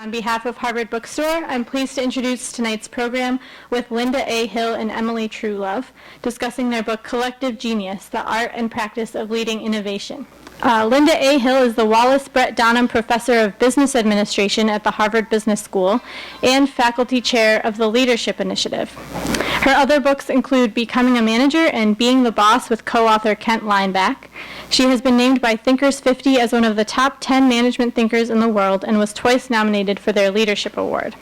On behalf of Harvard Bookstore, I'm pleased to introduce tonight's program with Linda A. Hill and Emily Truelove, discussing their book Collective Genius, The Art and Practice of Leading Innovation. Linda A. Hill is the Wallace Brett Donham Professor of Business Administration at the Harvard Business School and Faculty Chair of the Leadership Initiative. Her other books include Becoming a Manager and Being the Boss with co-author Kent Lineback. She has been named by Thinkers 50 as one of the top 10 management thinkers in the world and was twice nominated for their Leadership Award.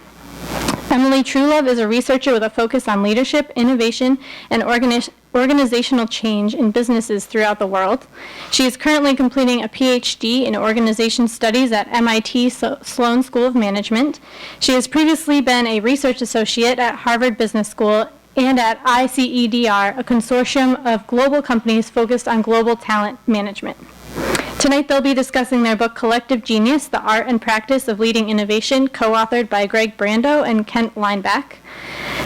Emily Truelove is a researcher with a focus on leadership, innovation, and organizational change in businesses throughout the world. She is currently completing a PhD in organization studies at MIT Sloan School of Management. She has previously been a research associate at Harvard Business School and at ICEDR, a consortium of global companies focused on global talent management. Tonight they'll be discussing their book Collective Genius, The Art and Practice of Leading Innovation, co-authored by Greg Brandeau and Kent Lineback.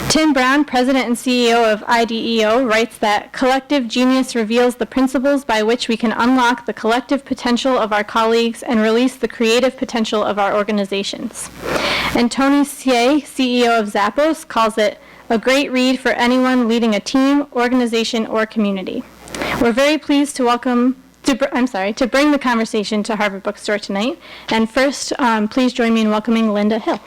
Tim Brown, President and CEO of IDEO, writes that collective genius reveals the principles by which we can unlock the collective potential of our colleagues and release the creative potential of our organizations. And Tony Hsieh, CEO of Zappos, calls it a great read for anyone leading a team, organization, or community. We're very pleased to bring the conversation to Harvard Bookstore tonight. And first, please join me in welcoming Linda Hill.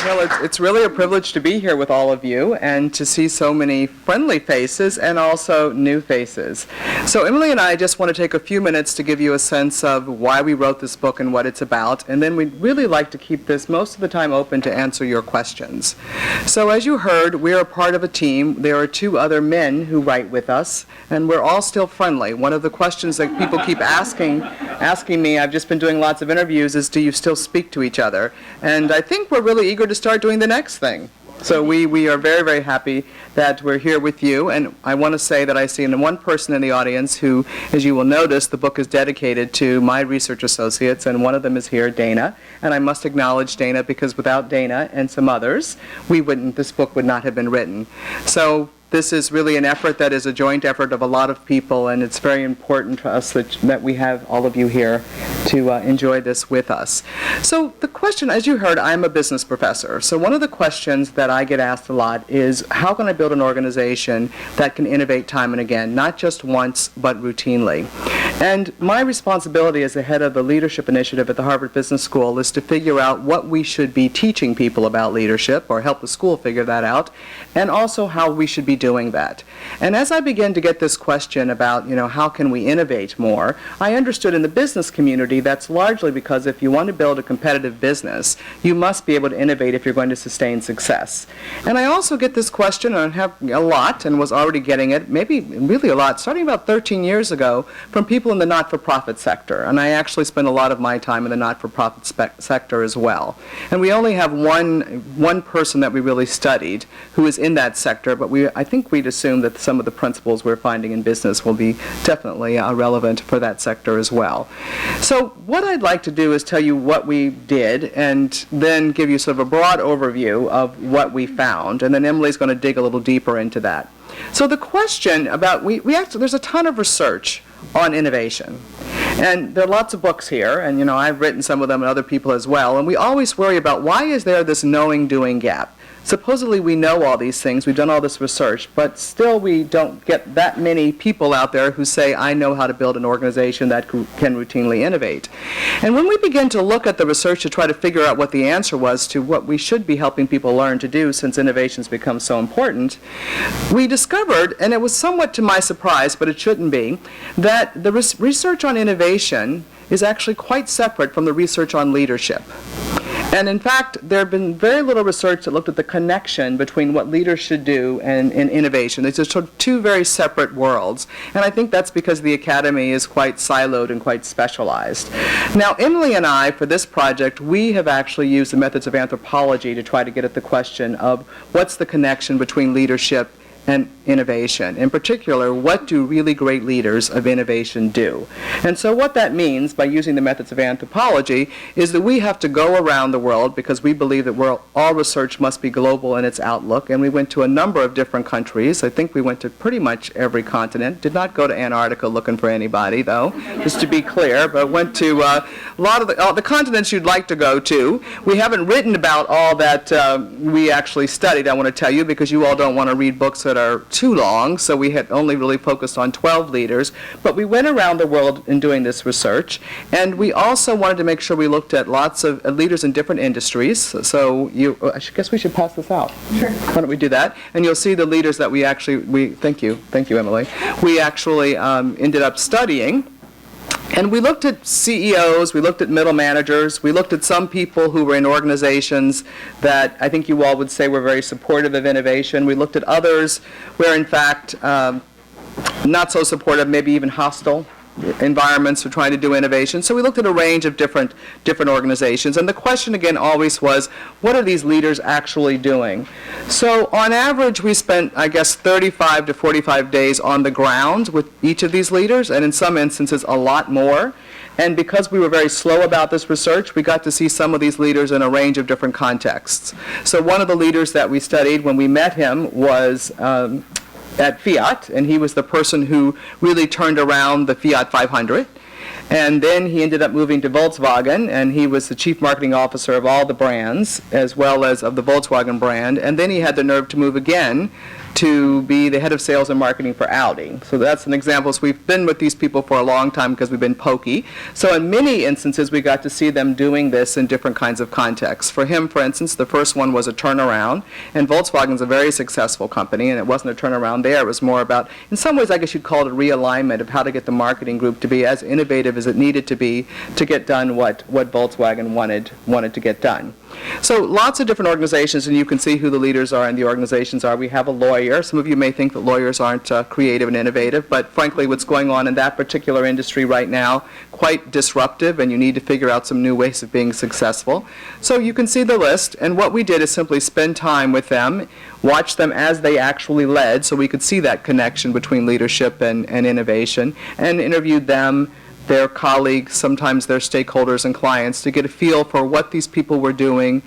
Well, it's really a privilege to be here with all of you and to see so many friendly faces and also new faces. So Emily and I just want to take a few minutes to give you a sense of why we wrote this book and what it's about, and then we'd really like to keep this most of the time open to answer your questions. So as you heard, we're a part of a team. There are two other men who write with us, and we're all still friendly. One of the questions that people keep asking me, I've just been doing lots of interviews, is do you still speak to each other? And I think we're really eager to start doing the next thing. So we are very, very happy that we're here with you, and I want to say that I see one person in the audience who, as you will notice, the book is dedicated to my research associates, and one of them is here, Dana, and I must acknowledge Dana because without Dana and some others, this book would not have been written. So this is really an effort that is a joint effort of a lot of people, and it's very important to us that we have all of you here to enjoy this with us. So the question, as you heard, I'm a business professor. So one of the questions that I get asked a lot is, how can I build an organization that can innovate time and again, not just once, but routinely? And my responsibility as the head of the Leadership Initiative at the Harvard Business School is to figure out what we should be teaching people about leadership, or help the school figure that out, and also how we should be doing that. And as I began to get this question about, how can we innovate more, I understood in the business community that's largely because if you want to build a competitive business, you must be able to innovate if you're going to sustain success. And I also get this question, and I have a lot, and was already getting it, maybe really a lot, starting about 13 years ago, from people in the not-for-profit sector. And I actually spend a lot of my time in the not-for-profit sector as well. And we only have one person that we really studied who is in that sector, but I think we'd assume that some of the principles we're finding in business will be definitely relevant for that sector as well. So what I'd like to do is tell you what we did and then give you sort of a broad overview of what we found, and then Emily's going to dig a little deeper into that. So the question about, there's a ton of research on innovation. And there are lots of books here, and I've written some of them and other people as well, and we always worry about why is there this knowing-doing gap. Supposedly we know all these things, we've done all this research, but still we don't get that many people out there who say, I know how to build an organization that can routinely innovate. And when we begin to look at the research to try to figure out what the answer was to what we should be helping people learn to do since innovations become so important, we discovered, and it was somewhat to my surprise, but it shouldn't be, that the research on innovation is actually quite separate from the research on leadership. And in fact, there have been very little research that looked at the connection between what leaders should do and innovation. It's just sort of two very separate worlds. And I think that's because the academy is quite siloed and quite specialized. Now, Emily and I, for this project, we have actually used the methods of anthropology to try to get at the question of what's the connection between leadership and innovation. In particular, what do really great leaders of innovation do? And so what that means, by using the methods of anthropology, is that we have to go around the world, because we believe that all research must be global in its outlook, and we went to a number of different countries. I think we went to pretty much every continent. Did not go to Antarctica looking for anybody, though, just to be clear, but went to a lot of the continents you'd like to go to. We haven't written about all that we actually studied, I want to tell you, because you all don't want to read books that are too long, so we had only really focused on 12 leaders. But we went around the world in doing this research, and we also wanted to make sure we looked at lots of leaders in different industries. So I guess we should pass this out. Sure. Why don't we do that? And you'll see the leaders that thank you, Emily. We actually ended up studying. And we looked at CEOs, we looked at middle managers, we looked at some people who were in organizations that I think you all would say were very supportive of innovation. We looked at others where, in fact, not so supportive, maybe even hostile environments for trying to do innovation. So we looked at a range of different organizations. And the question, again, always was, what are these leaders actually doing? So on average, we spent, I guess, 35 to 45 days on the ground with each of these leaders, and in some instances, a lot more. And because we were very slow about this research, we got to see some of these leaders in a range of different contexts. So one of the leaders that we studied, when we met him, was at Fiat, and he was the person who really turned around the Fiat 500. And then he ended up moving to Volkswagen, and he was the chief marketing officer of all the brands, as well as of the Volkswagen brand. And then he had the nerve to move again to be the head of sales and marketing for Audi. So that's an example. So we've been with these people for a long time because we've been pokey. So in many instances, we got to see them doing this in different kinds of contexts. For him, for instance, the first one was a turnaround. And Volkswagen's a very successful company, and it wasn't a turnaround there. It was more about, in some ways, I guess you'd call it a realignment of how to get the marketing group to be as innovative as it needed to be to get done what Volkswagen wanted to get done. So lots of different organizations, and you can see who the leaders are and the organizations are. We have a lawyer. Some of you may think that lawyers aren't creative and innovative, but frankly, what's going on in that particular industry right now, quite disruptive, and you need to figure out some new ways of being successful. So you can see the list, and what we did is simply spend time with them, watch them as they actually led, so we could see that connection between leadership and innovation, and interviewed them, their colleagues, sometimes their stakeholders and clients, to get a feel for what these people were doing,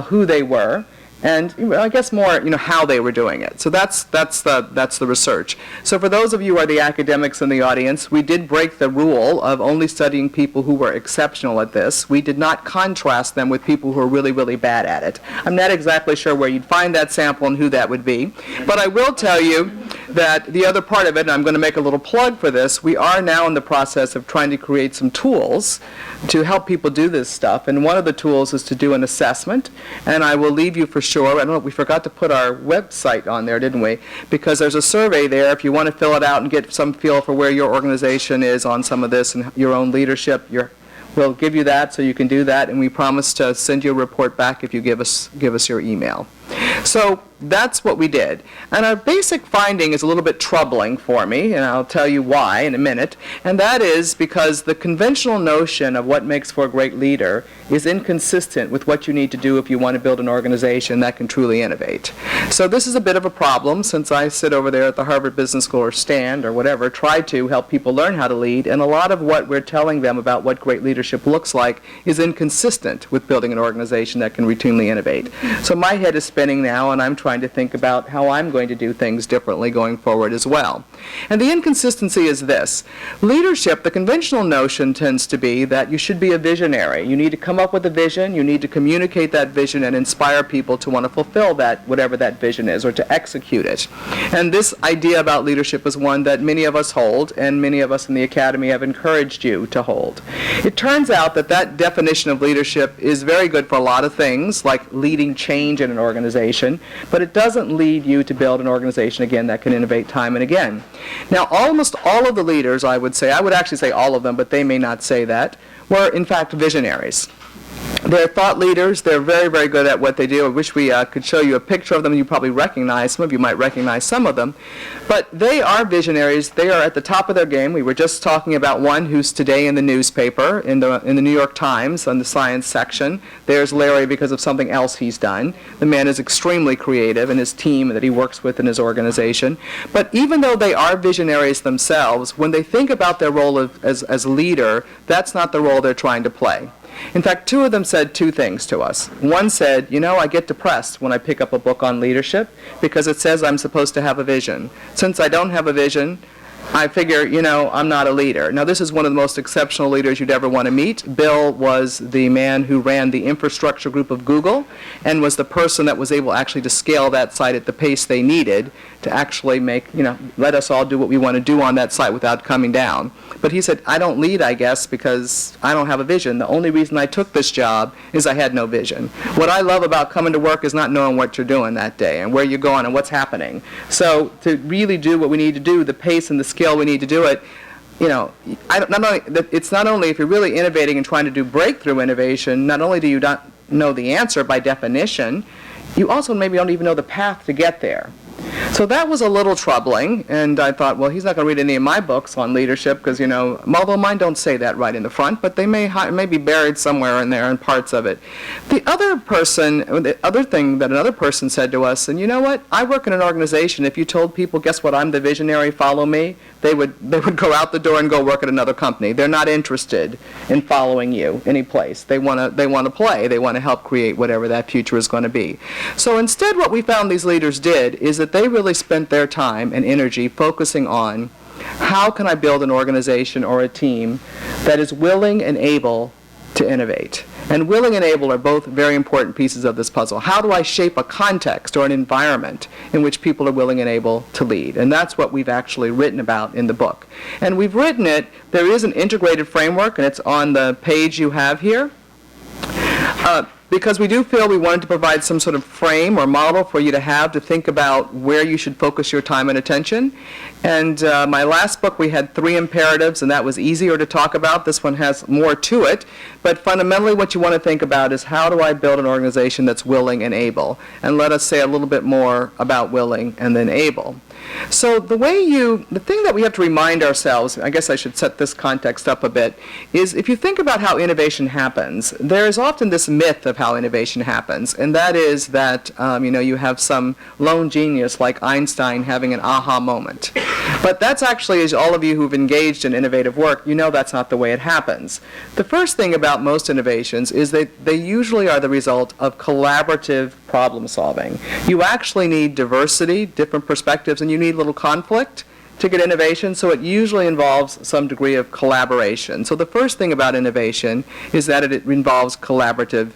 who they were, and I guess more, how they were doing it. So that's the research. So for those of you who are the academics in the audience, we did break the rule of only studying people who were exceptional at this. We did not contrast them with people who are really, really bad at it. I'm not exactly sure where you'd find that sample and who that would be, but I will tell you that the other part of it, and I'm going to make a little plug for this, we are now in the process of trying to create some tools to help people do this stuff, and one of the tools is to do an assessment, and I will leave you for sure. I don't know, we forgot to put our website on there, didn't we? Because there's a survey there if you want to fill it out and get some feel for where your organization is on some of this and your own leadership. We'll give you that so you can do that, and we promise to send you a report back if you give us your email. So that's what we did. And our basic finding is a little bit troubling for me, and I'll tell you why in a minute. And that is because the conventional notion of what makes for a great leader is inconsistent with what you need to do if you want to build an organization that can truly innovate. So this is a bit of a problem, since I sit over there at the Harvard Business School, or stand, or whatever, try to help people learn how to lead, and a lot of what we're telling them about what great leadership looks like is inconsistent with building an organization that can routinely innovate. So my head is spinning now, and I'm trying to think about how I'm going to do things differently going forward as well. And the inconsistency is this. Leadership, the conventional notion tends to be that you should be a visionary. You need to come up with a vision, you need to communicate that vision and inspire people to want to fulfill that, whatever that vision is, or to execute it. And this idea about leadership is one that many of us hold, and many of us in the academy have encouraged you to hold. It turns out that that definition of leadership is very good for a lot of things, like leading change in an organization, but it doesn't lead you to build an organization, again, that can innovate time and again. Now, almost all of the leaders, I would actually say all of them, but they may not say that, were in fact visionaries. They're thought leaders. They're very, very good at what they do. I wish we could show you a picture of them. You probably recognize, some of you might recognize some of them. But they are visionaries. They are at the top of their game. We were just talking about one who's today in the newspaper, in the New York Times, on the science section. There's Larry because of something else he's done. The man is extremely creative in his team that he works with in his organization. But even though they are visionaries themselves, when they think about their role as leader, that's not the role they're trying to play. In fact, two of them said two things to us. One said, I get depressed when I pick up a book on leadership because it says I'm supposed to have a vision. Since I don't have a vision, I figure, I'm not a leader. Now, this is one of the most exceptional leaders you'd ever want to meet. Bill was the man who ran the infrastructure group of Google and was the person that was able actually to scale that site at the pace they needed to actually let us all do what we want to do on that site without coming down. But he said, I don't lead, I guess, because I don't have a vision. The only reason I took this job is I had no vision. What I love about coming to work is not knowing what you're doing that day and where you're going and what's happening. So to really do what we need to do, the pace and the skill we need to do it, it's not only if you're really innovating and trying to do breakthrough innovation, not only do you not know the answer by definition, you also maybe don't even know the path to get there. So that was a little troubling, and I thought, well, he's not going to read any of my books on leadership because, although mine don't say that right in the front, but they may be buried somewhere in there in parts of it. The other thing that another person said to us, and you know what, I work in an organization, if you told people, guess what, I'm the visionary, follow me, they would go out the door and go work at another company. They're not interested in following you any place. They want to play. They want to help create whatever that future is going to be. So instead, what we found these leaders did is that they really spent their time and energy focusing on how can I build an organization or a team that is willing and able to innovate. And willing and able are both very important pieces of this puzzle. How do I shape a context or an environment in which people are willing and able to lead? And that's what we've actually written about in the book. And we've written it, there is an integrated framework, and it's on the page you have here. Because we do feel we wanted to provide some sort of frame or model for you to have to think about where you should focus your time and attention. And my last book, we had 3 imperatives, and that was easier to talk about. This one has more to it. But fundamentally, what you want to think about is how do I build an organization that's willing and able? And let us say a little bit more about willing and then able. So the thing that we have to remind ourselves, I guess I should set this context up a bit, is if you think about how innovation happens, there is often this myth of how innovation happens, and that is that you have some lone genius like Einstein having an aha moment. But that's actually, as all of you who've engaged in innovative work, that's not the way it happens. The first thing about most innovations is that they usually are the result of collaborative problem solving. You actually need diversity, different perspectives, and you need a little conflict to get innovation, so it usually involves some degree of collaboration. So the first thing about innovation is that it involves collaborative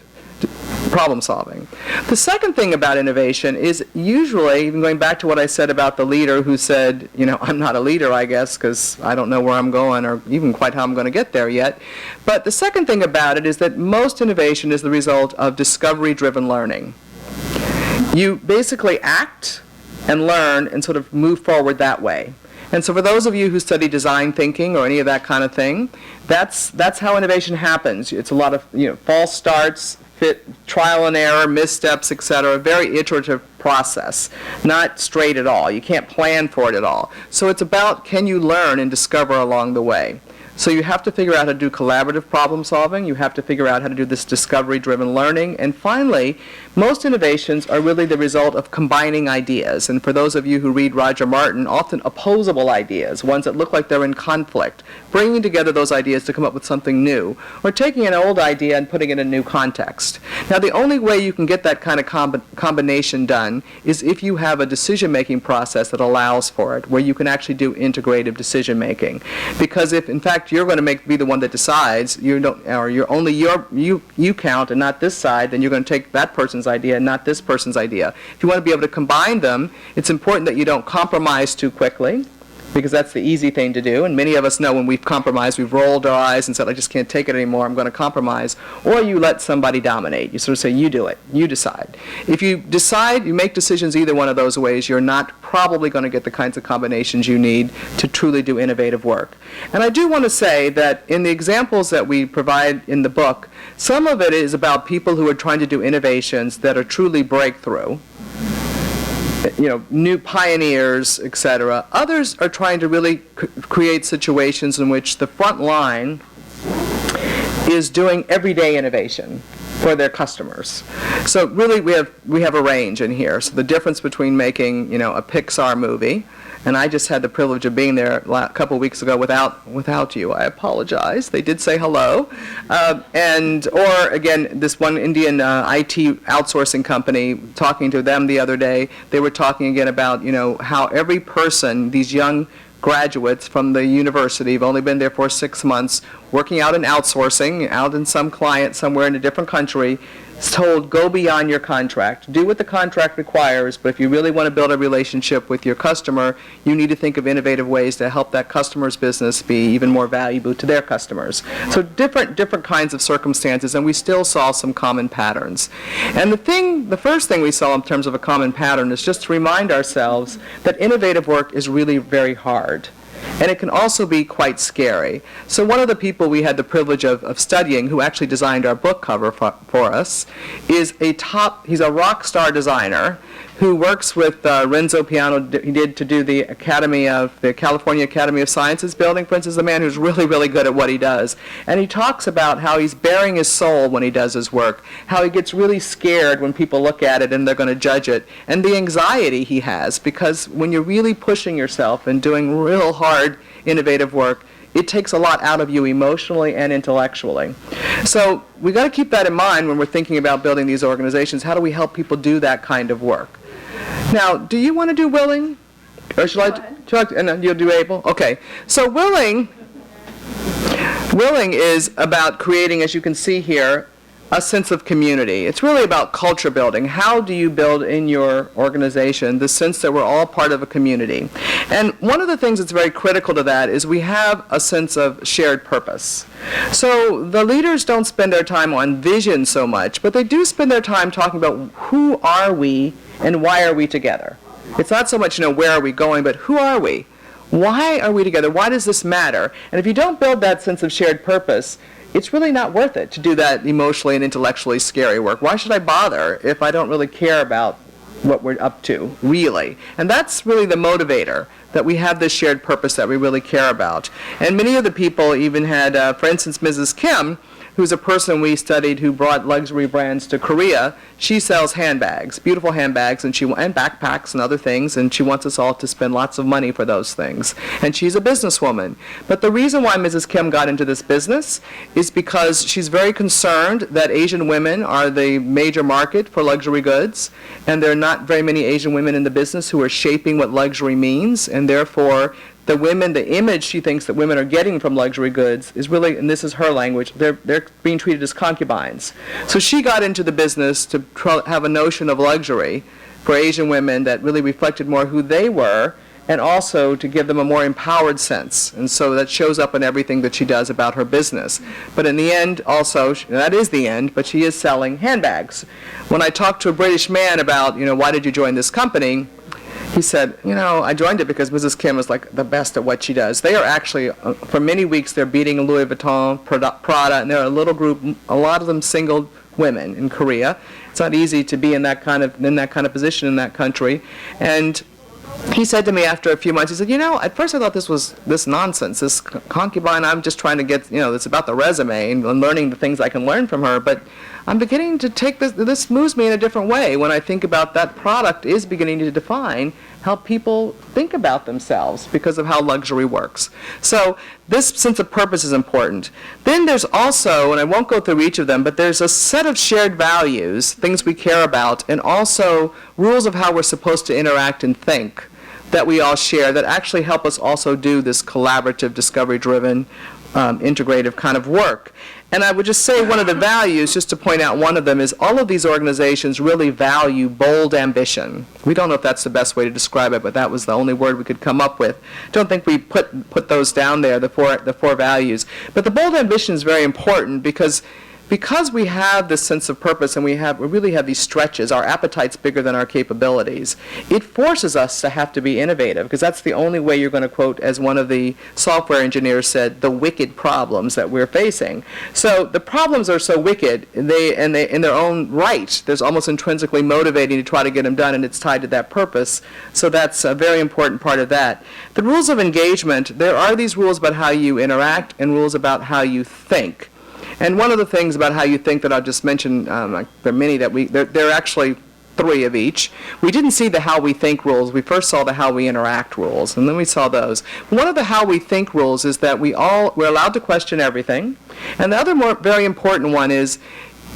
problem solving. The second thing about innovation is usually, even going back to what I said about the leader who said, I'm not a leader, I guess, because I don't know where I'm going or even quite how I'm going to get there yet. But the second thing about it is that most innovation is the result of discovery-driven learning. You basically act and learn and sort of move forward that way. And so for those of you who study design thinking or any of that kind of thing, that's how innovation happens. It's a lot of false starts, trial and error, missteps, etc. A very iterative process, not straight at all. You can't plan for it at all. So it's about, can you learn and discover along the way? So you have to figure out how to do collaborative problem solving. You have to figure out how to do this discovery-driven learning. And finally, most innovations are really the result of combining ideas. And for those of you who read Roger Martin, often opposable ideas, ones that look like they're in conflict, bringing together those ideas to come up with something new, or taking an old idea and putting it in a new context. Now, the only way you can get that kind of combination done is if you have a decision-making process that allows for it, where you can actually do integrative decision-making. Because if, in fact, you're going to be the one that decides, you count and not this side, then you're going to take that person's idea and not this person's idea. If you want to be able to combine them, it's important that you don't compromise too quickly, because that's the easy thing to do. And many of us know when we've compromised, we've rolled our eyes and said, I just can't take it anymore, I'm going to compromise. Or you let somebody dominate. You sort of say, you do it, you decide. If you decide, you make decisions either one of those ways, you're not probably going to get the kinds of combinations you need to truly do innovative work. And I do want to say that in the examples that we provide in the book, some of it is about people who are trying to do innovations that are truly breakthrough, new pioneers, etc. Others are trying to really create situations in which the front line is doing everyday innovation for their customers. So really we have a range in here. So the difference between making a Pixar movie, and I just had the privilege of being there a couple weeks ago without you. I apologize. They did say hello. Or again, this one Indian IT outsourcing company, talking to them the other day, they were talking again about how every person, these young graduates from the university, have only been there for 6 months, working out in outsourcing, out in some client somewhere in a different country, is told, go beyond your contract. Do what the contract requires, but if you really want to build a relationship with your customer, you need to think of innovative ways to help that customer's business be even more valuable to their customers. So different kinds of circumstances, and we still saw some common patterns. And the first thing we saw in terms of a common pattern is just to remind ourselves that innovative work is really very hard. And it can also be quite scary. So one of the people we had the privilege of studying, who actually designed our book cover for us, he's a rock star designer who works with Renzo Piano. He did to do the California Academy of Sciences building, for instance, a man who's really, really good at what he does. And he talks about how he's bearing his soul when he does his work, how he gets really scared when people look at it and they're going to judge it, and the anxiety he has, because when you're really pushing yourself and doing real hard, innovative work, it takes a lot out of you emotionally and intellectually. So we got to keep that in mind when we're thinking about building these organizations. How do we help people do that kind of work? Now, do you want to do willing? Or should I and then you'll do able? Okay. So willing is about creating, as you can see here, a sense of community. It's really about culture building. How do you build in your organization the sense that we're all part of a community? And one of the things that's very critical to that is we have a sense of shared purpose. So the leaders don't spend their time on vision so much, but they do spend their time talking about who are we and why are we together. It's not so much, where are we going, but who are we? Why are we together? Why does this matter? And if you don't build that sense of shared purpose, it's really not worth it to do that emotionally and intellectually scary work. Why should I bother if I don't really care about what we're up to, really? And that's really the motivator, that we have this shared purpose that we really care about. And many of the people even had, for instance, Mrs. Kim, who's a person we studied who brought luxury brands to Korea. She sells handbags, beautiful handbags, and backpacks and other things, and she wants us all to spend lots of money for those things. And she's a businesswoman. But the reason why Mrs. Kim got into this business is because she's very concerned that Asian women are the major market for luxury goods, and there are not very many Asian women in the business who are shaping what luxury means, and therefore the image she thinks that women are getting from luxury goods is really, and this is her language, they're being treated as concubines. So she got into the business to have a notion of luxury for Asian women that really reflected more who they were, and also to give them a more empowered sense. And so that shows up in everything that she does about her business. But in the end, also, that is the end, but she is selling handbags. When I talked to a British man about, why did you join this company, he said, I joined it because Mrs. Kim is like the best at what she does. They are actually, for many weeks, they're beating Louis Vuitton, Prada, and they're a little group, a lot of them single women in Korea. It's not easy to be in that kind of position in that country. And he said to me after a few months, he said, at first I thought this was this nonsense, this concubine, I'm just trying to get, it's about the resume and learning the things I can learn from her, but I'm beginning to take this moves me in a different way when I think about that product is beginning to define how people think about themselves because of how luxury works. So this sense of purpose is important. Then there's also, and I won't go through each of them, but there's a set of shared values, things we care about, and also rules of how we're supposed to interact and think that we all share that actually help us also do this collaborative, discovery-driven, integrative kind of work. And I would just say one of the values, just to point out one of them, is all of these organizations really value bold ambition. We don't know if that's the best way to describe it, but that was the only word we could come up with. Don't think we put those down there, the four values. But the bold ambition is very important because we have this sense of purpose and we really have these stretches, our appetite's bigger than our capabilities, it forces us to have to be innovative, because that's the only way you're going to, quote, as one of the software engineers said, the wicked problems that we're facing. So the problems are so wicked, they in their own right, there's almost intrinsically motivating to try to get them done, and it's tied to that purpose. So that's a very important part of that. The rules of engagement, there are these rules about how you interact and rules about how you think. And one of the things about how you think that I'll just mention, there are many that there are actually 3 of each. We didn't see the how we think rules. We first saw the how we interact rules, and then we saw those. One of the how we think rules is that we're allowed to question everything. And the other very important one is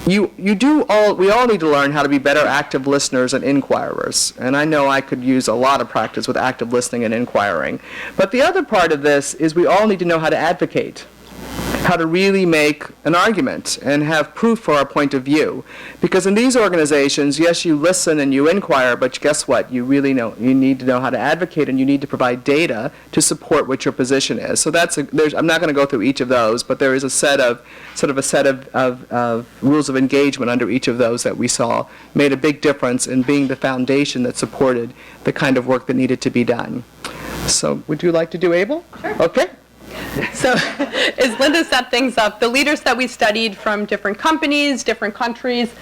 we all need to learn how to be better active listeners and inquirers. And I know I could use a lot of practice with active listening and inquiring. But the other part of this is we all need to know how to advocate, how to really make an argument and have proof for our point of view. Because in these organizations, yes, you listen and you inquire, but guess what? You need to know how to advocate, and you need to provide data to support what your position is. So I'm not going to go through each of those, but there is a set of rules of engagement under each of those that we saw made a big difference in being the foundation that supported the kind of work that needed to be done. So would you like to do Abel? Sure. Okay. So as Linda set things up, the leaders that we studied from different companies, different countries,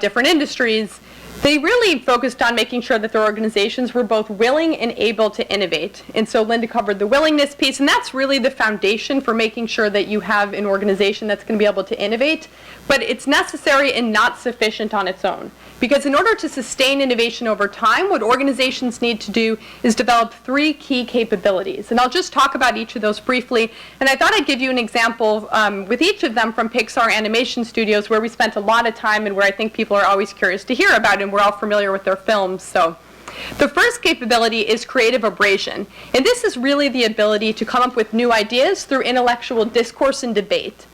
different industries, they really focused on making sure that their organizations were both willing and able to innovate. And so Linda covered the willingness piece, and that's really the foundation for making sure that you have an organization that's going to be able to innovate. But it's necessary and not sufficient on its own. Because in order to sustain innovation over time, what organizations need to do is develop 3 key capabilities. And I'll just talk about each of those briefly. And I thought I'd give you an example with each of them from Pixar Animation Studios, where we spent a lot of time and where I think people are always curious to hear about, and we're all familiar with their films. So the first capability is creative abrasion. And this is really the ability to come up with new ideas through intellectual discourse and debate.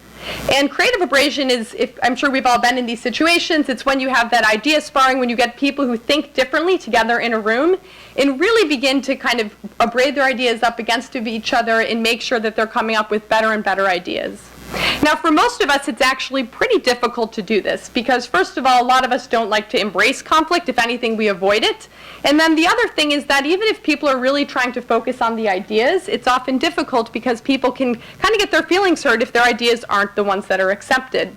And creative abrasion is, I'm sure we've all been in these situations, it's when you have that idea sparring, when you get people who think differently together in a room and really begin to kind of abrade their ideas up against each other and make sure that they're coming up with better and better ideas. Now, for most of us, it's actually pretty difficult to do this because, first of all, a lot of us don't like to embrace conflict. If anything, we avoid it. And then the other thing is that even if people are really trying to focus on the ideas, it's often difficult because people can kind of get their feelings hurt if their ideas aren't the ones that are accepted.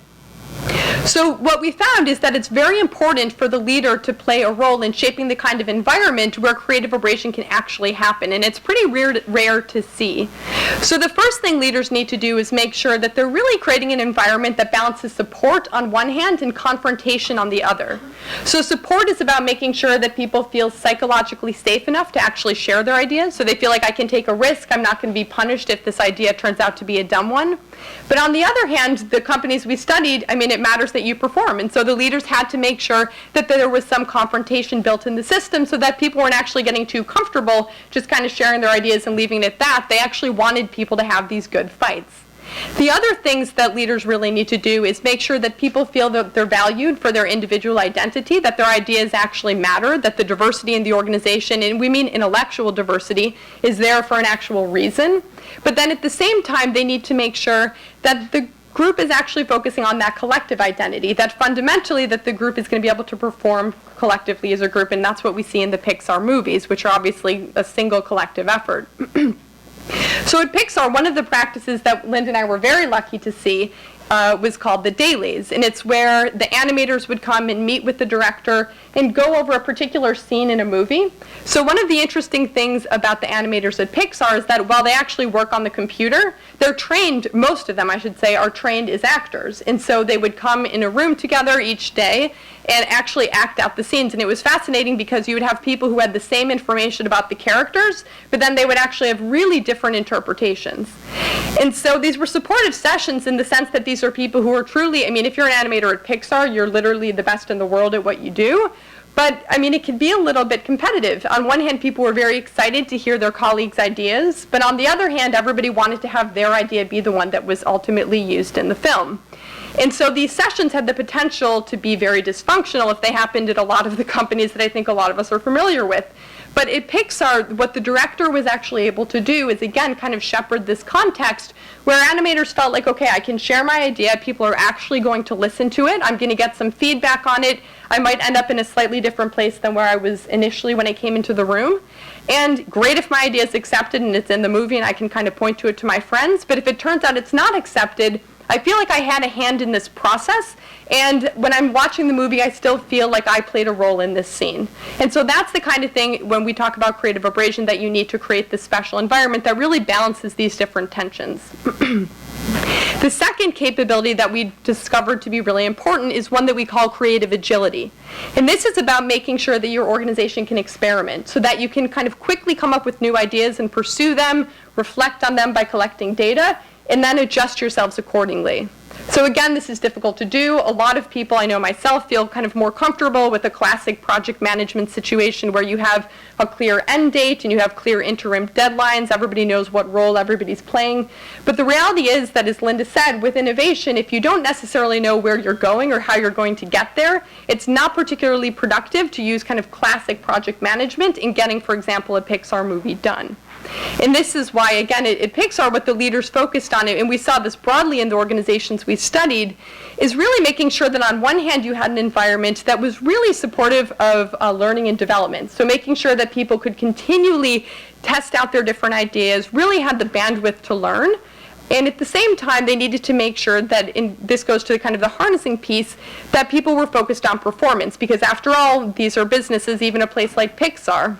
So what we found is that it's very important for the leader to play a role in shaping the kind of environment where creative abrasion can actually happen, and it's pretty rare to see. So the first thing leaders need to do is make sure that they're really creating an environment that balances support on one hand and confrontation on the other. So support is about making sure that people feel psychologically safe enough to actually share their ideas, so they feel like I can take a risk, I'm not going to be punished if this idea turns out to be a dumb one. But on the other hand, the companies we studied, it matters that you perform. And so the leaders had to make sure that there was some confrontation built in the system so that people weren't actually getting too comfortable just kind of sharing their ideas and leaving it at that. They actually wanted people to have these good fights. The other things that leaders really need to do is make sure that people feel that they're valued for their individual identity, that their ideas actually matter, that the diversity in the organization, and we mean intellectual diversity, is there for an actual reason. But then at the same time, they need to make sure that the group is actually focusing on that collective identity, that fundamentally that the group is going to be able to perform collectively as a group, and that's what we see in the Pixar movies, which are obviously a single collective effort. So at Pixar, one of the practices that Linda and I were very lucky to see was called the dailies, and it's where the animators would come and meet with the director and go over a particular scene in a movie. So one of the interesting things about the animators at Pixar is that while they actually work on the computer, they're trained, most of them I should say, are trained as actors. And so they would come in a room together each day and actually act out the scenes. And it was fascinating because you would have people who had the same information about the characters, but then they would actually have really different interpretations. And so these were supportive sessions in the sense that these are people who are truly, if you're an animator at Pixar, you're literally the best in the world at what you do. But, I mean, it can be a little bit competitive. On one hand, people were very excited to hear their colleagues' ideas, but on the other hand, everybody wanted to have their idea be the one that was ultimately used in the film. And so these sessions had the potential to be very dysfunctional if they happened at a lot of the companies that I think a lot of us are familiar with. But at Pixar, what the director was actually able to do is, again, kind of shepherd this context where animators felt like, okay, I can share my idea, people are actually going to listen to it, I'm going to get some feedback on it, I might end up in a slightly different place than where I was initially when I came into the room. And great if my idea is accepted and it's in the movie and I can kind of point to it to my friends, but if it turns out it's not accepted, I feel like I had a hand in this process, and when I'm watching the movie, I still feel like I played a role in this scene. And so that's the kind of thing, when we talk about creative abrasion, that you need to create this special environment that really balances these different tensions. The second capability that we discovered to be really important is one that we call creative agility. And this is about making sure that your organization can experiment, so that you can kind of quickly come up with new ideas and pursue them, reflect on them by collecting data, and then adjust yourselves accordingly. So again, this is difficult to do. A lot of people, I know myself, feel kind of more comfortable with a classic project management situation where you have a clear end date and you have clear interim deadlines. Everybody knows what role everybody's playing. But the reality is that, as Linda said, with innovation, if you don't necessarily know where you're going or how you're going to get there, it's not particularly productive to use kind of classic project management in getting, for example, a Pixar movie done. And this is why, again, at Pixar, what the leaders focused on, and we saw this broadly in the organizations we studied, is really making sure that on one hand you had an environment that was really supportive of learning and development. So making sure that people could continually test out their different ideas, really had the bandwidth to learn. And at the same time, they needed to make sure that, this goes to kind of the harnessing piece, that people were focused on performance. Because after all, these are businesses, even a place like Pixar.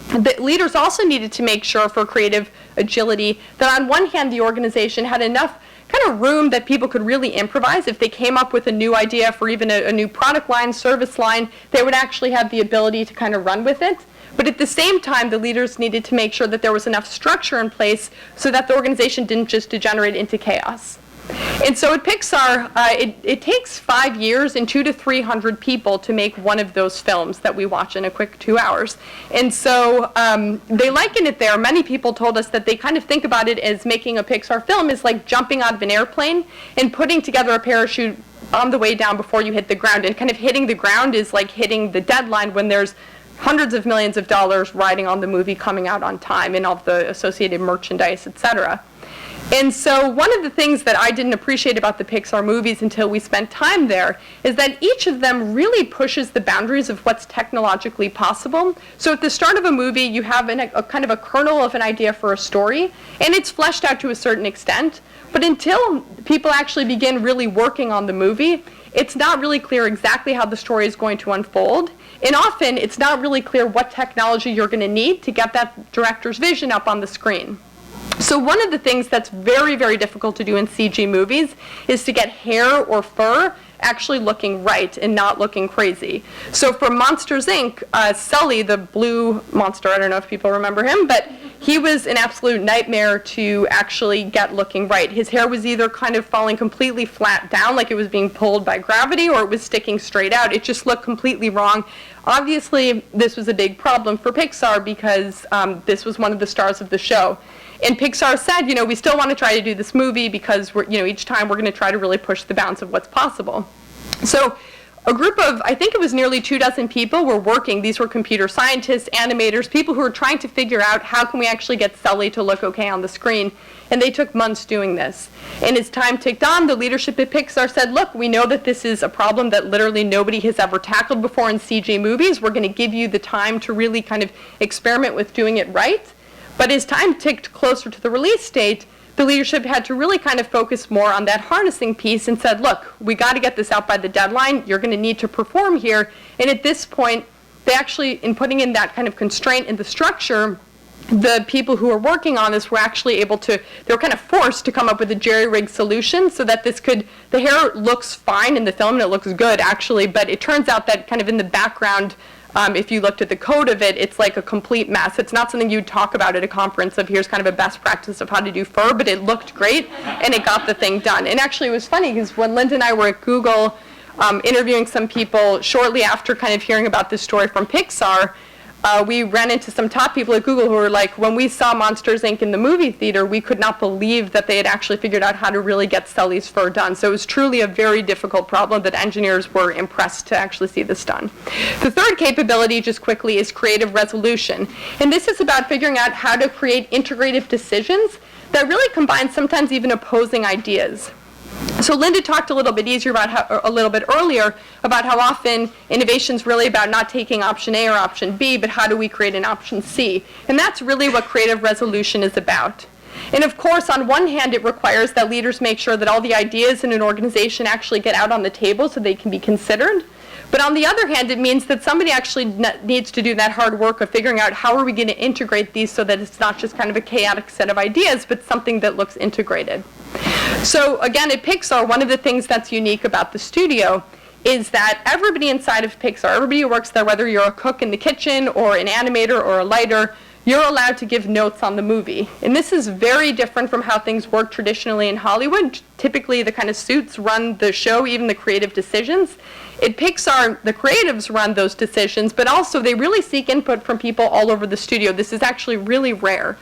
The leaders also needed to make sure, for creative agility, that on one hand the organization had enough kind of room that people could really improvise. If they came up with a new idea for even a new product line, service line, they would actually have the ability to kind of run with it. But at the same time, the leaders needed to make sure that there was enough structure in place so that the organization didn't just degenerate into chaos. And so at Pixar, it takes 5 years and 200 to 300 people to make one of those films that we watch in a quick 2 hours. And so they liken it there. Many people told us that they kind of think about it as making a Pixar film is like jumping out of an airplane and putting together a parachute on the way down before you hit the ground. And kind of hitting the ground is like hitting the deadline when there's hundreds of millions of dollars riding on the movie coming out on time and all the associated merchandise, etc. And so one of the things that I didn't appreciate about the Pixar movies until we spent time there is that each of them really pushes the boundaries of what's technologically possible. So at the start of a movie, you have a kind of a kernel of an idea for a story, and it's fleshed out to a certain extent. But until people actually begin really working on the movie, it's not really clear exactly how the story is going to unfold. And often, it's not really clear what technology you're going to need to get that director's vision up on the screen. So one of the things that's very, very difficult to do in CG movies is to get hair or fur actually looking right and not looking crazy. So for Monsters, Inc., Sully, the blue monster, I don't know if people remember him, but he was an absolute nightmare to actually get looking right. His hair was either kind of falling completely flat down, like it was being pulled by gravity, or it was sticking straight out. It just looked completely wrong. Obviously, this was a big problem for Pixar because this was one of the stars of the show. And Pixar said, we still want to try to do this movie because each time we're going to try to really push the bounds of what's possible. So a group of, I think it was nearly 24 people were working. These were computer scientists, animators, people who were trying to figure out how can we actually get Sully to look okay on the screen. And they took months doing this. And as time ticked on, the leadership at Pixar said, look, we know that this is a problem that literally nobody has ever tackled before in CG movies. We're going to give you the time to really kind of experiment with doing it right. But as time ticked closer to the release date, the leadership had to really kind of focus more on that harnessing piece and said, look, we got to get this out by the deadline. You're going to need to perform here. And at this point, they actually, in putting in that kind of constraint in the structure, the people who were working on this were actually able to, they were kind of forced to come up with a jerry-rigged solution so that the hair looks fine in the film and it looks good actually, but it turns out that kind of in the background, if you looked at the code of it, it's like a complete mess. It's not something you'd talk about at a conference of here's kind of a best practice of how to do fur, but it looked great and it got the thing done. And actually it was funny because when Linda and I were at Google interviewing some people shortly after kind of hearing about this story from Pixar, we ran into some top people at Google who were like, when we saw Monsters, Inc. in the movie theater, we could not believe that they had actually figured out how to really get Sully's fur done. So it was truly a very difficult problem that engineers were impressed to actually see this done. The third capability, just quickly, is creative resolution. And this is about figuring out how to create integrative decisions that really combine sometimes even opposing ideas. So Linda talked a little bit earlier about how often innovation's really about not taking option A or option B, but how do we create an option C? And that's really what creative resolution is about. And of course, on one hand, it requires that leaders make sure that all the ideas in an organization actually get out on the table so they can be considered. But on the other hand, it means that somebody actually needs to do that hard work of figuring out how are we going to integrate these so that it's not just kind of a chaotic set of ideas, but something that looks integrated. So again, at Pixar, one of the things that's unique about the studio is that everybody inside of Pixar, everybody who works there, whether you're a cook in the kitchen or an animator or a lighter, you're allowed to give notes on the movie. And this is very different from how things work traditionally in Hollywood. Typically, the kind of suits run the show, even the creative decisions. At Pixar, the creatives run those decisions, but also they really seek input from people all over the studio. This is actually really rare.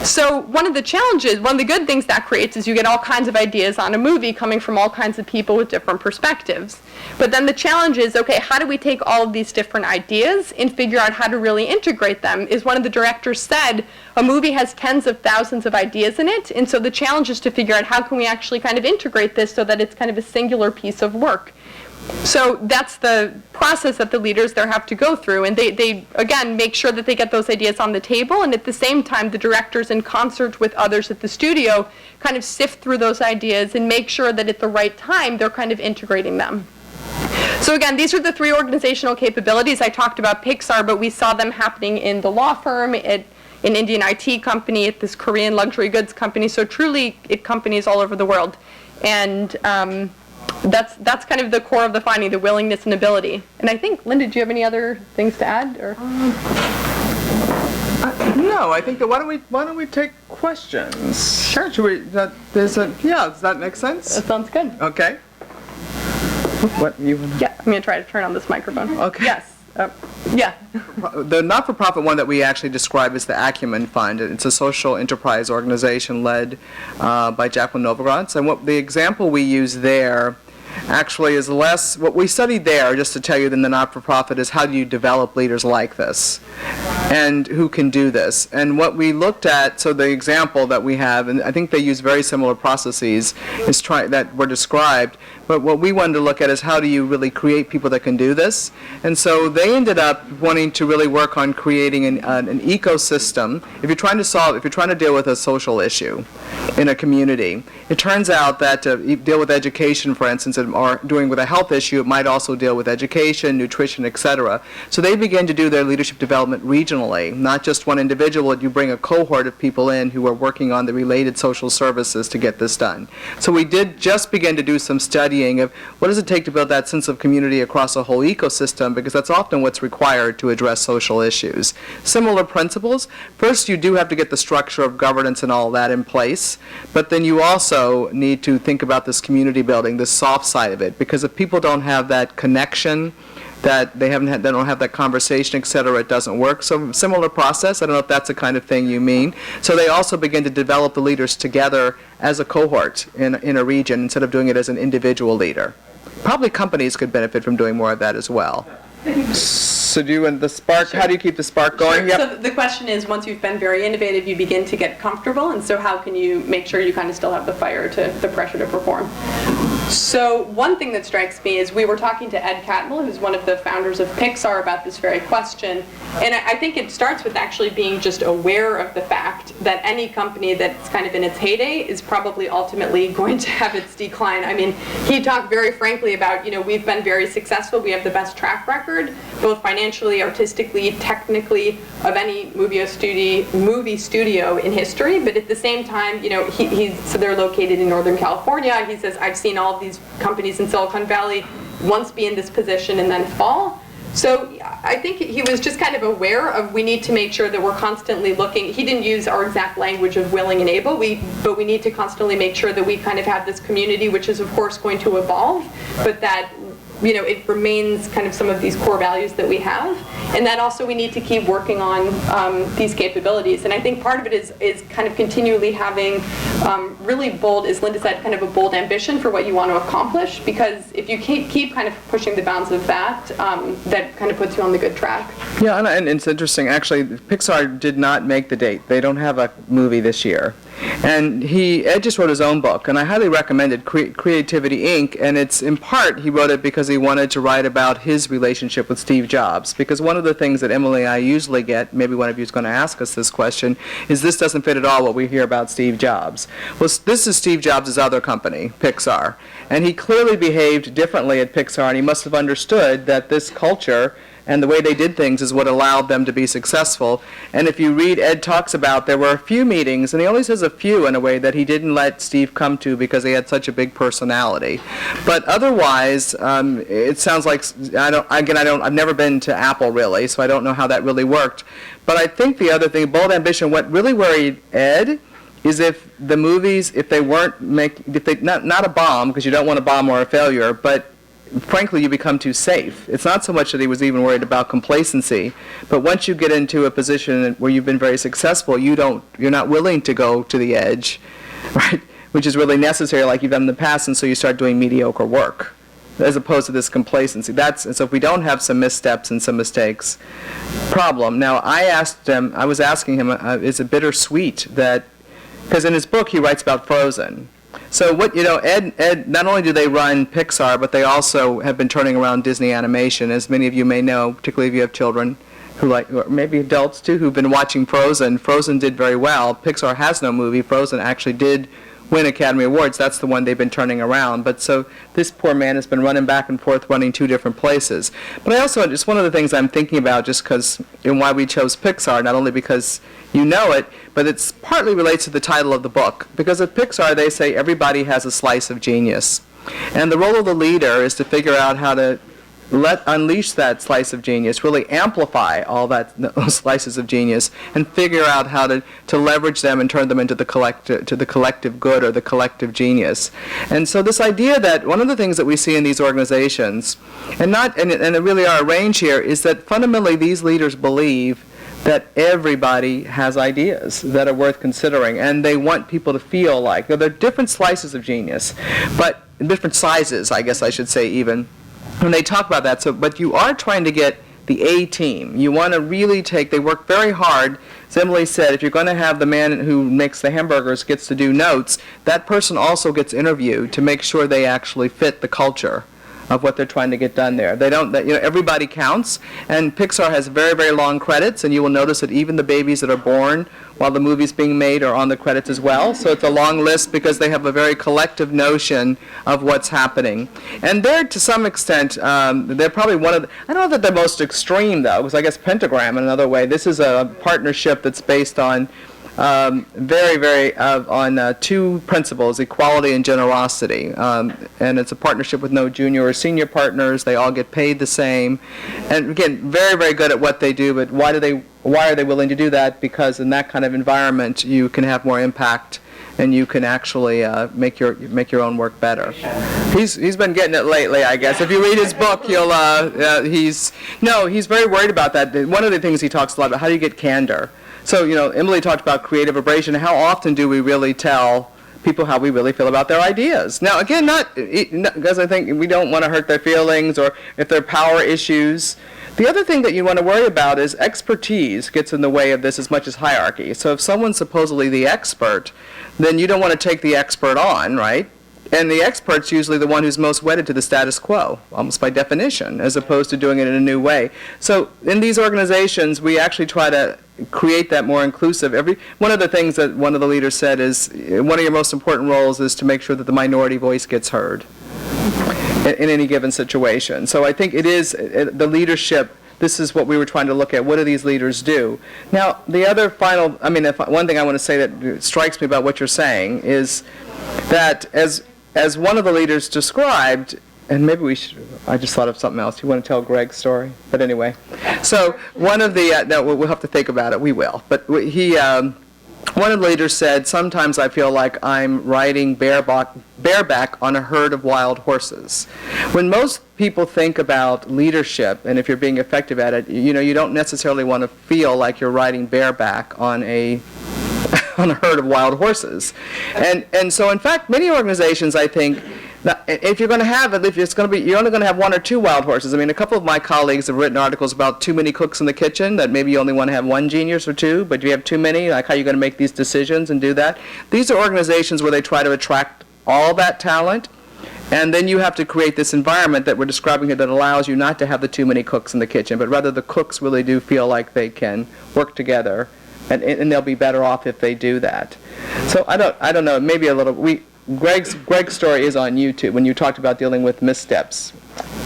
So one of the good things that creates is you get all kinds of ideas on a movie coming from all kinds of people with different perspectives. But then the challenge is, okay, how do we take all of these different ideas and figure out how to really integrate them? Is one of the directors said, a movie has tens of thousands of ideas in it, and so the challenge is to figure out how can we actually kind of integrate this so that it's kind of a singular piece of work. So that's the process that the leaders there have to go through, and they again make sure that they get those ideas on the table, and at the same time the directors in concert with others at the studio kind of sift through those ideas and make sure that at the right time they're kind of integrating them. So again, these are the three organizational capabilities. I talked about Pixar, but we saw them happening in the law firm, at an Indian IT company, at this Korean luxury goods company, so truly at companies all over the world. And that's kind of the core of the finding, the willingness and ability. And I think, Linda, do you have any other things to add? Or? No, I think that why don't we take questions? Sure. Should we? Does that make sense? That sounds good. Okay. What you? Yeah, I'm going to try to turn on this microphone. Okay. Yes. Yeah. The not-for-profit one that we actually describe is the Acumen Fund. It's a social enterprise organization led by Jacqueline Novogratz. And what the example we use there actually is less, what we studied there, just to tell you, than the not-for-profit is how do you develop leaders like this and who can do this. And what we looked at, so the example that we have, and I think they use very similar processes that were described, but what we wanted to look at is how do you really create people that can do this. And so they ended up wanting to really work on creating an ecosystem. If you're trying to deal with a social issue in a community, it turns out that to deal with education, for instance, or doing with a health issue, it might also deal with education, nutrition, etc. So they began to do their leadership development regionally, not just one individual. You bring a cohort of people in who are working on the related social services to get this done. So we did just begin to do some studying of what does it take to build that sense of community across a whole ecosystem, because that's often what's required to address social issues. Similar principles. First, you do have to get the structure of governance and all that in place, but then you also need to think about this community building, this soft side of it, because if people don't have that connection, that they don't have that conversation, etc., it doesn't work. So similar process. I don't know if that's the kind of thing you mean. So they also begin to develop the leaders together as a cohort in a region instead of doing it as an individual leader. Probably companies could benefit from doing more of that as well. So do you and the spark, Sure. How do you keep the spark going? Sure. Yep. So the question is, once you've been very innovative, you begin to get comfortable, and so how can you make sure you kind of still have the fire, the pressure to perform? So one thing that strikes me is we were talking to Ed Catmull, who's one of the founders of Pixar, about this very question. And I think it starts with actually being just aware of the fact that any company that's kind of in its heyday is probably ultimately going to have its decline. I mean, he talked very frankly about, we've been very successful. We have the best track record, both financially, artistically, technically, of any movie studio in history. But at the same time, so they're located in Northern California. He says, I've seen all these companies in Silicon Valley once be in this position and then fall. So I think he was just kind of aware of we need to make sure that we're constantly looking. He didn't use our exact language of willing and able, but we need to constantly make sure that we kind of have this community, which is of course going to evolve, but that it remains kind of some of these core values that we have, and that also we need to keep working on these capabilities. And I think part of it is kind of continually having really bold, as Linda said, kind of a bold ambition for what you want to accomplish, because if you keep kind of pushing the bounds of that, that kind of puts you on the good track. Yeah, and it's interesting. Actually, Pixar did not make the date. They don't have a movie this year. And Ed just wrote his own book, and I highly recommend it, Creativity, Inc., and it's in part, he wrote it because he wanted to write about his relationship with Steve Jobs, because one of the things that Emily and I usually get, maybe one of you is going to ask us this question, is this doesn't fit at all what we hear about Steve Jobs. Well, this is Steve Jobs' other company, Pixar, and he clearly behaved differently at Pixar, and he must have understood that this culture and the way they did things is what allowed them to be successful. And if you read, Ed talks about there were a few meetings, and he only says a few in a way that he didn't let Steve come to because he had such a big personality. But otherwise, it sounds like, I've never been to Apple really, so I don't know how that really worked. But I think the other thing, bold ambition, what really worried Ed is if the movies, if they weren't not a bomb, because you don't want a bomb or a failure, but frankly, you become too safe. It's not so much that he was even worried about complacency, but once you get into a position where you've been very successful, you're not willing to go to the edge, right? Which is really necessary, like you've done in the past, and so you start doing mediocre work, as opposed to this complacency. And so if we don't have some missteps and some mistakes, problem. Now, I was asking him, is it bittersweet that, because in his book he writes about Frozen. So Ed, not only do they run Pixar, but they also have been turning around Disney animation, as many of you may know, particularly if you have children who or maybe adults too, who've been watching Frozen. Frozen did very well. Pixar has no movie. Frozen actually did win Academy Awards. That's the one they've been turning around. But so this poor man has been running back and forth, running two different places. But I also, just one of the things I'm thinking about, just because, and why we chose Pixar, not only because you know it, but it's partly relates to the title of the book. Because at Pixar, they say everybody has a slice of genius. And the role of the leader is to figure out how to unleash that slice of genius, really amplify all those slices of genius, and figure out how to leverage them and turn them into the collective good or the collective genius. And so this idea that one of the things that we see in these organizations, and there really are a range here, is that fundamentally these leaders believe that everybody has ideas that are worth considering, and they want people to feel like there are different slices of genius, but different sizes, I guess I should say, even. When they talk about that, but you are trying to get the A team. You want to really they work very hard. As Emily said, if you're going to have the man who makes the hamburgers gets to do notes, that person also gets interviewed to make sure they actually fit the culture of what they're trying to get done there. They don't, everybody counts, and Pixar has very, very long credits, and you will notice that even the babies that are born while the movie's being made are on the credits as well. So it's a long list because they have a very collective notion of what's happening. And they're, to some extent, they're probably one of the, I don't know that they're most extreme, though, because I guess Pentagram, in another way, this is a partnership that's based on on two principles, equality and generosity. And it's a partnership with no junior or senior partners. They all get paid the same. And again, very, very good at what they do, but why are they willing to do that? Because in that kind of environment, you can have more impact and you can actually make your own work better. He's been getting it lately, I guess. If you read his book, he's very worried about that. One of the things he talks a lot about, how do you get candor? So, Emily talked about creative abrasion. How often do we really tell people how we really feel about their ideas? Now, again, not because I think we don't want to hurt their feelings or if there are power issues. The other thing that you want to worry about is expertise gets in the way of this as much as hierarchy. So if someone's supposedly the expert, then you don't want to take the expert on, right? And the expert's usually the one who's most wedded to the status quo, almost by definition, as opposed to doing it in a new way. So in these organizations, we actually try to create that more inclusive. One of the things that one of the leaders said is, one of your most important roles is to make sure that the minority voice gets heard in any given situation. So I think it is the leadership. This is what we were trying to look at. What do these leaders do? Now, the other one thing I want to say that strikes me about what you're saying is that as one of the leaders described, and maybe I just thought of something else. You want to tell Greg's story? But anyway, so one of the, no, we'll have to think about it. We will. But he one of the leaders said, sometimes I feel like I'm riding bareback on a herd of wild horses. When most people think about leadership, and if you're being effective at it, you don't necessarily want to feel like you're riding bareback on a on a herd of wild horses. And so in fact, many organizations, I think, if you're going to have it, you're only going to have one or two wild horses. I mean, a couple of my colleagues have written articles about too many cooks in the kitchen, that maybe you only want to have one genius or two, but you have too many, like how you're going to make these decisions and do that. These are organizations where they try to attract all that talent, and then you have to create this environment that we're describing here that allows you not to have the too many cooks in the kitchen, but rather the cooks really do feel like they can work together, and they'll be better off if they do that. So I don't know, maybe a little, Greg's story is on YouTube when you talked about dealing with missteps.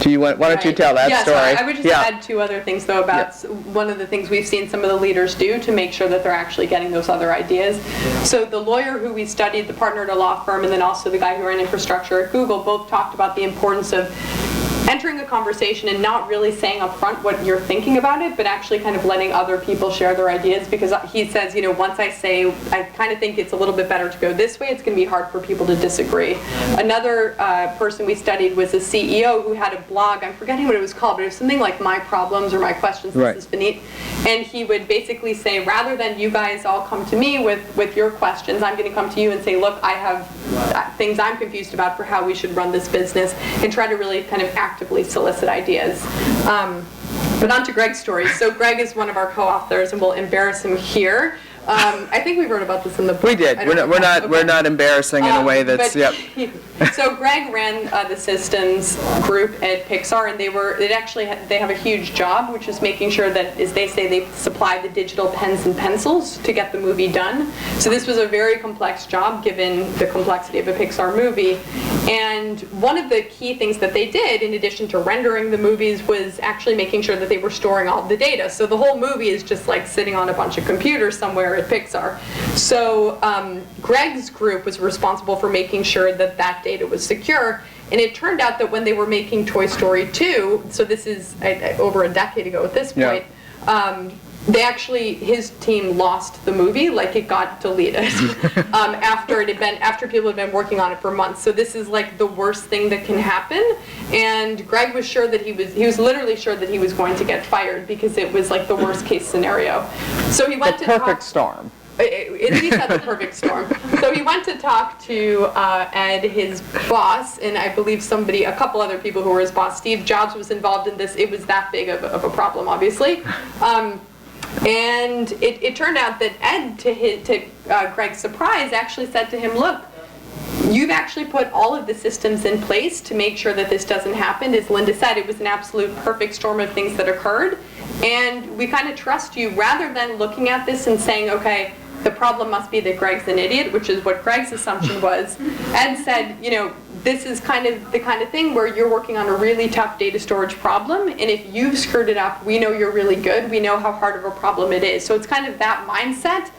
Why don't you tell that story? I would just add two other things, though, about one of the things we've seen some of the leaders do to make sure that they're actually getting those other ideas. So the lawyer who we studied, the partner at a law firm, and then also the guy who ran infrastructure at Google, both talked about the importance of entering a conversation and not really saying up front what you're thinking about it, but actually kind of letting other people share their ideas, because he says, once I say, I kind of think it's a little bit better to go this way, it's going to be hard for people to disagree. Another person we studied was a CEO who had a blog, I'm forgetting what it was called, but it was something like My Problems or My Questions, right. This is Beneath, and he would basically say, rather than you guys all come to me with your questions, I'm going to come to you and say, look, I have things I'm confused about for how we should run this business, and try to really kind of actively solicit ideas. But on to Greg's story. So Greg is one of our co-authors, and we'll embarrass him here. I think we wrote about this in the book. We did. We're not embarrassing in a way that's, So Greg ran the systems group at Pixar, and they have a huge job, which is making sure that, as they say, they supply the digital pens and pencils to get the movie done. So this was a very complex job, given the complexity of a Pixar movie. And one of the key things that they did, in addition to rendering the movies, was actually making sure that they were storing all the data. So the whole movie is just like sitting on a bunch of computers somewhere at Pixar. So Greg's group was responsible for making sure that that data was secure. And it turned out that when they were making Toy Story 2, so this is over a decade ago at this point, his team lost the movie, like it got deleted after people had been working on it for months. So this is like the worst thing that can happen. And Greg was sure that he was literally sure that he was going to get fired, because it was like the worst case scenario. So he went the perfect storm. At least that's the perfect storm. So he went to talk to Ed, his boss, and I believe a couple other people who were his boss. Steve Jobs was involved in this. It was that big of a problem, obviously. And it turned out that Ed, to Greg's surprise, actually said to him, look, you've actually put all of the systems in place to make sure that this doesn't happen. As Linda said, it was an absolute perfect storm of things that occurred. And we kind of trust you, rather than looking at this and saying, okay, the problem must be that Greg's an idiot, which is what Greg's assumption was. Ed said, this is kind of the kind of thing where you're working on a really tough data storage problem, and if you've screwed it up, we know you're really good. We know how hard of a problem it is. So it's kind of that mindset.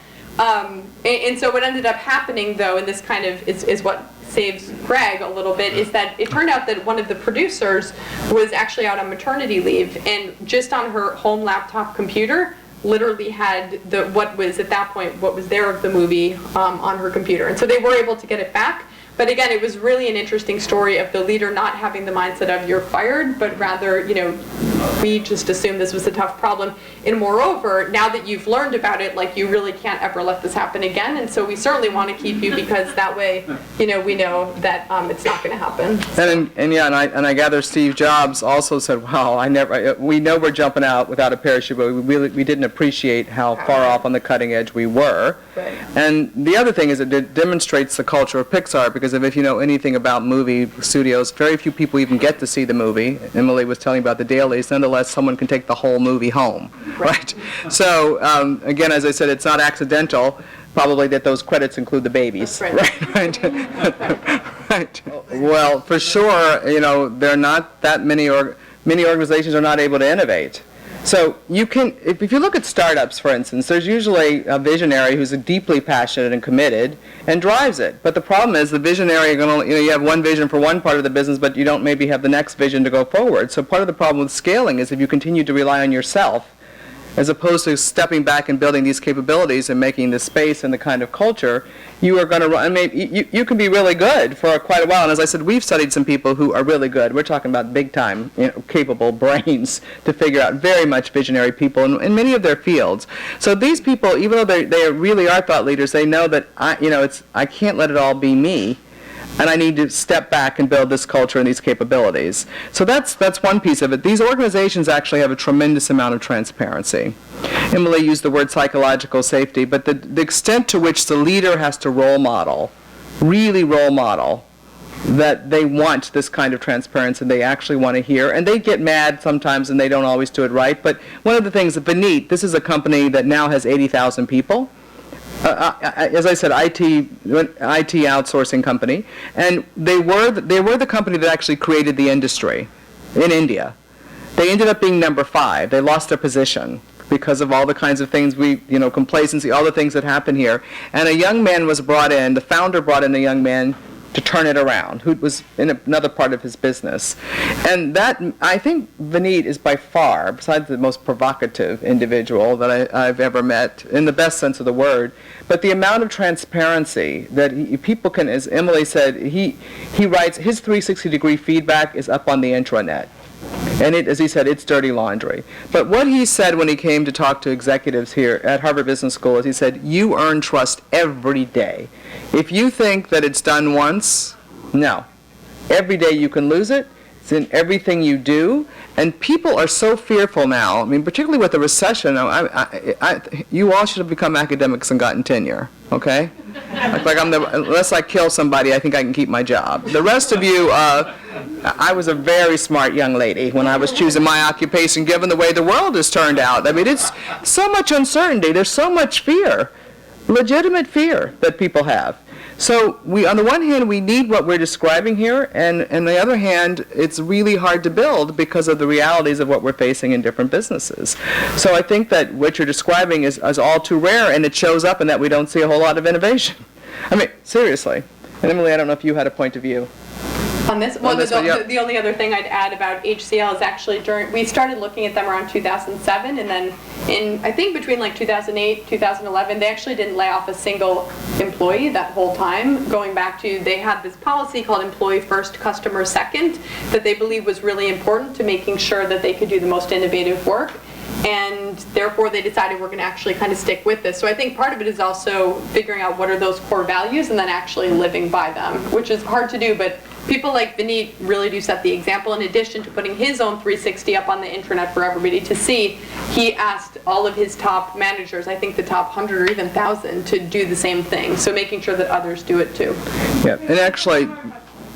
And so what ended up happening, though, and this kind of is what saves Greg a little bit, is that it turned out that one of the producers was actually out on maternity leave, and just on her home laptop computer, literally had what was there of the movie on her computer. And so they were able to get it back. But again, it was really an interesting story of the leader not having the mindset of you're fired, but rather, we just assumed this was a tough problem. And moreover, now that you've learned about it, like, you really can't ever let this happen again. And so we certainly want to keep you, because that way, we know that it's not going to happen. And I gather Steve Jobs also said, "Wow, we know we're jumping out without a parachute, but we didn't appreciate how far off on the cutting edge we were." Right. And the other thing is it demonstrates the culture of Pixar, because if you know anything about movie studios, very few people even get to see the movie. Emily was telling about the dailies. Nonetheless, someone can take the whole movie home, right? So again, as I said, it's not accidental, probably, that those credits include the babies. That's right. Right. Well, for sure, there are not that many organizations are not able to innovate. So you can, if you look at startups, for instance, there's usually a visionary who's deeply passionate and committed and drives it. But the problem is the visionary, you have one vision for one part of the business, but you don't maybe have the next vision to go forward. So part of the problem with scaling is if you continue to rely on yourself, as opposed to stepping back and building these capabilities and making the space and the kind of culture, you are going to run. I mean, you can be really good for quite a while. And as I said, we've studied some people who are really good. We're talking about big time, capable brains to figure out, very much visionary people in many of their fields. So these people, even though they really are thought leaders, they know that I can't let it all be me. And I need to step back and build this culture and these capabilities. So that's one piece of it. These organizations actually have a tremendous amount of transparency. Emily used the word psychological safety, but the extent to which the leader has to really role model, that they want this kind of transparency and they actually want to hear. And they get mad sometimes and they don't always do it right. But one of the things, Beneath, this is a company that now has 80,000 people. As I said, IT outsourcing company, and they were the company that actually created the industry in India. They ended up being number 5. They lost their position because of all the kinds of things complacency, all the things that happen here. And a young man was brought in. The founder brought in a young man to turn it around, who was in another part of his business. And that, I think, Vineet is by far, besides the most provocative individual that I've ever met, in the best sense of the word, but the amount of transparency that people can, as Emily said, he writes, his 360-degree feedback is up on the intranet. And as he said, it's dirty laundry. But what he said when he came to talk to executives here at Harvard Business School is he said, you earn trust every day. If you think that it's done once, no. Every day you can lose it. It's in everything you do. And people are so fearful now. I mean, particularly with the recession, you all should have become academics and gotten tenure, okay? Unless I kill somebody, I think I can keep my job. The rest of you, I was a very smart young lady when I was choosing my occupation, given the way the world has turned out. I mean, it's so much uncertainty. There's so much fear, legitimate fear that people have. So on the one hand, we need what we're describing here, and on the other hand, it's really hard to build because of the realities of what we're facing in different businesses. So I think that what you're describing is all too rare, and it shows up in that we don't see a whole lot of innovation. I mean, seriously. And Emily, I don't know if you had a point of view. On this, well, the only other thing I'd add about HCL is actually we started looking at them around 2007, and then I think between like 2008, 2011, they actually didn't lay off a single employee that whole time, going back to they had this policy called employee first, customer second, that they believed was really important to making sure that they could do the most innovative work. And therefore they decided we're going to actually kind of stick with this. So I think part of it is also figuring out what are those core values and then actually living by them, which is hard to do, but people like Vineet really do set the example. In addition to putting his own 360 up on the intranet for everybody to see, he asked all of his top managers, I think the top 100 or even 1,000, to do the same thing. So making sure that others do it too. Yeah, and actually,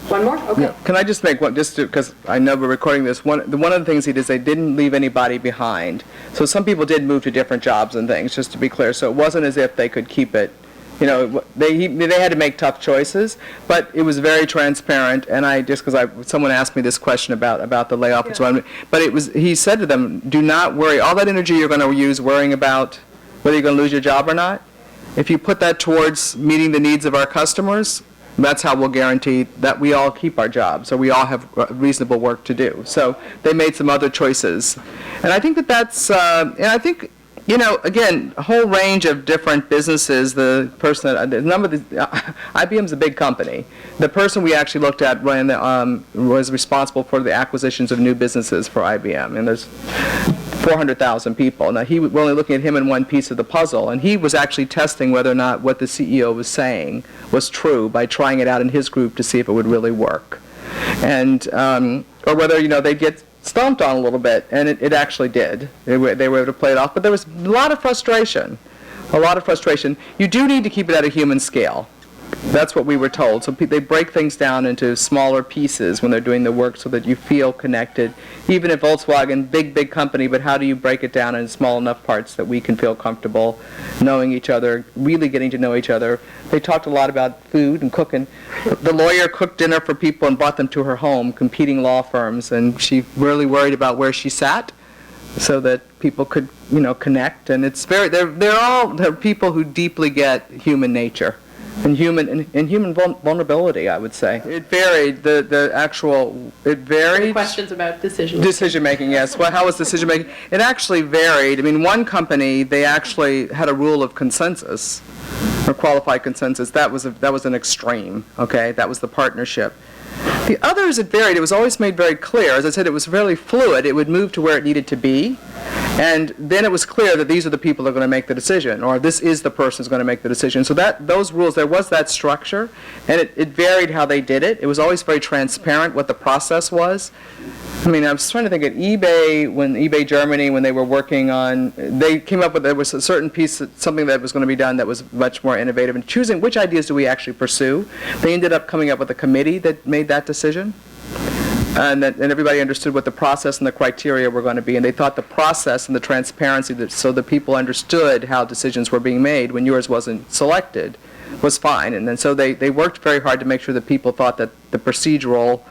one more? Okay. Yeah. Can I just make one, because I know we're recording this, one of the things he did is they didn't leave anybody behind. So some people did move to different jobs and things, just to be clear. So it wasn't as if they could keep it, they had to make tough choices, but it was very transparent. And someone asked me this question about the layoff and so on, but he said to them, do not worry, all that energy you're going to use worrying about whether you're going to lose your job or not, if you put that towards meeting the needs of our customers, that's how we'll guarantee that we all keep our jobs, or we all have reasonable work to do. So they made some other choices. And I think that's, and I think, again, a whole range of different businesses, IBM's a big company. The person we actually looked at was responsible for the acquisitions of new businesses for IBM, and there's 400,000 people. Now, we're only looking at him in one piece of the puzzle, and he was actually testing whether or not what the CEO was saying was true by trying it out in his group to see if it would really work. And, or whether, they'd get stomped on a little bit, and it actually did. They were able to play it off, but there was a lot of frustration. You do need to keep it at a human scale. That's what we were told. So they break things down into smaller pieces when they're doing the work so that you feel connected. Even if Volkswagen, big company, but how do you break it down in small enough parts that we can feel comfortable knowing each other, really getting to know each other? They talked a lot about food and cooking. The lawyer cooked dinner for people and brought them to her home, competing law firms, and she really worried about where she sat so that people could, connect. And it's they're people who deeply get human nature. and human vulnerability, I would say. It varied. It varied. Questions about decision. Decision making, yes. Well, how was decision making? It actually varied. I mean, one company, they actually had a rule of consensus, or qualified consensus. That was an extreme. Okay, that was the partnership. The others, it varied. It was always made very clear. As I said, it was fairly fluid. It would move to where it needed to be, and then it was clear that these are the people that are going to make the decision, or this is the person who's going to make the decision. So those rules, there was that structure, and it varied how they did it. It was always very transparent what the process was. I mean, I was trying to think at eBay, when eBay Germany, when they were working on, they came up with, there was a certain piece, something that was going to be done that was much more innovative in choosing which ideas do we actually pursue. They ended up coming up with a committee that made that decision. And everybody understood what the process and the criteria were going to be, and they thought the process and the transparency, so the people understood how decisions were being made when yours wasn't selected, was fine. And then so they worked very hard to make sure that people thought that the procedural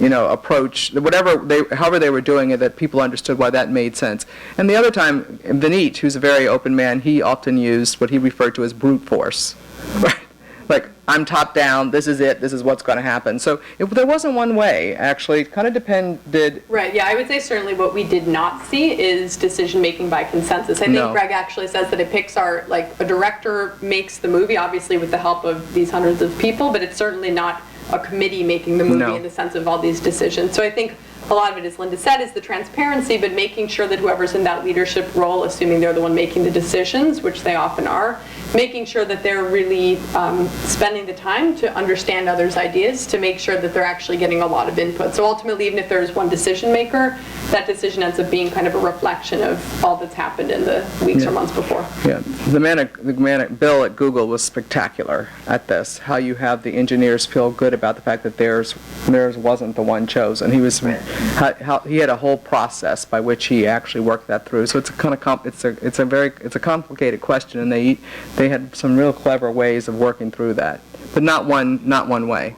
approach, however they were doing it, that people understood why that made sense. And the other time, Vineet, who's a very open man, he often used what he referred to as brute force. Right? Like, I'm top down, this is it, this is what's going to happen. So there wasn't one way, actually. It kind of depended. Right, yeah, I would say certainly what we did not see is decision-making by consensus. I think Greg actually says that at Pixar, like, a director makes the movie, obviously with the help of these hundreds of people, but it's certainly not a committee making the movie in the sense of all these decisions. So I think a lot of it, as Linda said, is the transparency, but making sure that whoever's in that leadership role, assuming they're the one making the decisions, which they often are, making sure that they're really spending the time to understand others' ideas, to make sure that they're actually getting a lot of input. So ultimately, even if there's one decision maker, that decision ends up being kind of a reflection of all that's happened in the weeks or months before. Yeah, Bill at Google was spectacular at this, how you have the engineers feel good about the fact that theirs wasn't the one chosen. He was, he had a whole process by which he actually worked that through. So it's a kind of it's a complicated question, and they had some real clever ways of working through that, but not one way.